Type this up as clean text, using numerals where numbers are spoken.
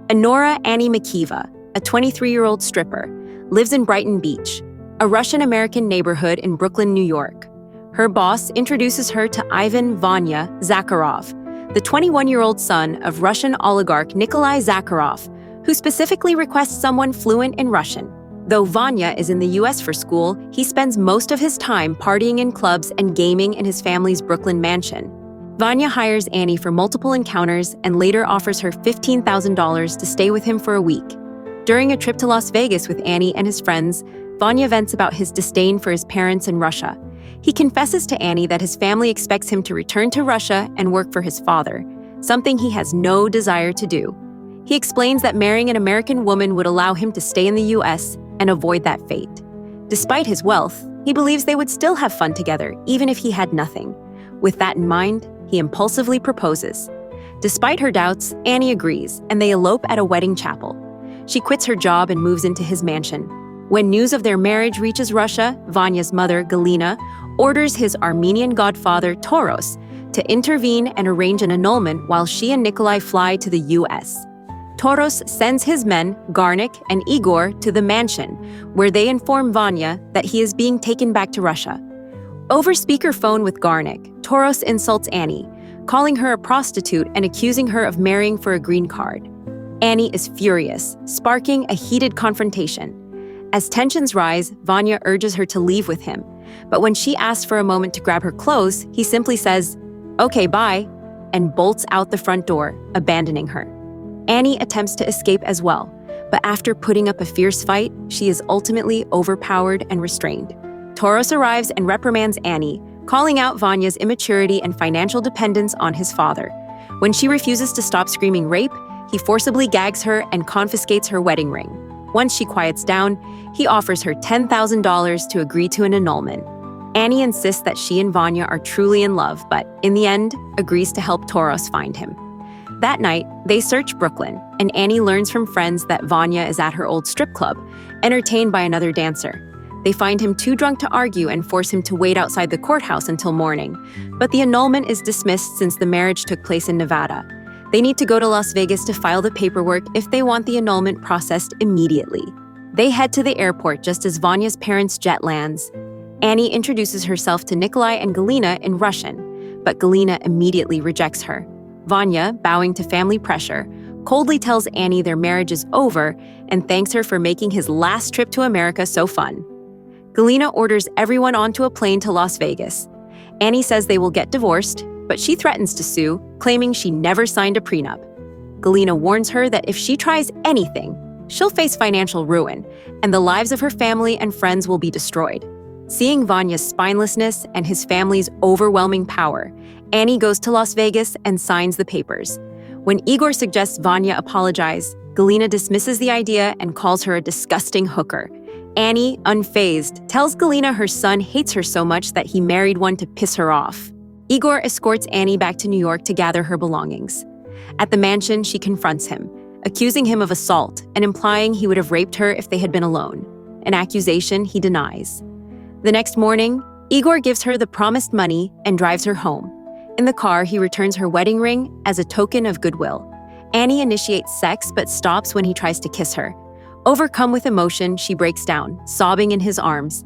Anora Animakeva, a 23-year-old stripper, lives in Brighton Beach, a Russian-American neighborhood in Brooklyn, New York. Her boss introduces her to Ivan Vanya Zakharov, the 21-year-old son of Russian oligarch Nikolai Zakharov, who specifically requests someone fluent in Russian. Though Vanya is in the US for school, he spends most of his time partying in clubs and gaming in his family's Brooklyn mansion. Vanya hires Annie for multiple encounters and later offers her $15,000 to stay with him for a week. During a trip to Las Vegas with Annie and his friends, Vanya vents about his disdain for his parents in Russia. He confesses to Annie that his family expects him to return to Russia and work for his father, something he has no desire to do. He explains that marrying an American woman would allow him to stay in the US and avoid that fate. Despite his wealth, he believes they would still have fun together, even if he had nothing. With that in mind, he impulsively proposes. Despite her doubts, Annie agrees, and they elope at a wedding chapel. She quits her job and moves into his mansion. When news of their marriage reaches Russia, Vanya's mother, Galina, orders his Armenian godfather, Toros, to intervene and arrange an annulment while she and Nikolai fly to the US. Toros sends his men, Garnik and Igor, to the mansion, where they inform Vanya that he is being taken back to Russia. Over speakerphone with Garnik, Toros insults Annie, calling her a prostitute and accusing her of marrying for a green card. Annie is furious, sparking a heated confrontation. As tensions rise, Vanya urges her to leave with him, but when she asks for a moment to grab her clothes, he simply says, "Okay, bye," and bolts out the front door, abandoning her. Annie attempts to escape as well, but after putting up a fierce fight, she is ultimately overpowered and restrained. Toros arrives and reprimands Annie, calling out Vanya's immaturity and financial dependence on his father. When she refuses to stop screaming rape, he forcibly gags her and confiscates her wedding ring. Once she quiets down, he offers her $10,000 to agree to an annulment. Annie insists that she and Vanya are truly in love, but in the end, agrees to help Toros find him. That night, they search Brooklyn, and Annie learns from friends that Vanya is at her old strip club, entertained by another dancer. They find him too drunk to argue and force him to wait outside the courthouse until morning. But the annulment is dismissed since the marriage took place in Nevada. They need to go to Las Vegas to file the paperwork if they want the annulment processed immediately. They head to the airport just as Vanya's parents' jet lands. Annie introduces herself to Nikolai and Galina in Russian, but Galina immediately rejects her. Vanya, bowing to family pressure, coldly tells Annie their marriage is over and thanks her for making his last trip to America so fun. Galina orders everyone onto a plane to Las Vegas. Annie says they will get divorced, but she threatens to sue, claiming she never signed a prenup. Galina warns her that if she tries anything, she'll face financial ruin, and the lives of her family and friends will be destroyed. Seeing Vanya's spinelessness and his family's overwhelming power, Annie goes to Las Vegas and signs the papers. When Igor suggests Vanya apologize, Galina dismisses the idea and calls her a disgusting hooker. Annie, unfazed, tells Galina her son hates her so much that he married one to piss her off. Igor escorts Annie back to New York to gather her belongings. At the mansion, she confronts him, accusing him of assault and implying he would have raped her if they had been alone, an accusation he denies. The next morning, Igor gives her the promised money and drives her home. In the car, he returns her wedding ring as a token of goodwill. Annie initiates sex but stops when he tries to kiss her. Overcome with emotion, she breaks down, sobbing in his arms.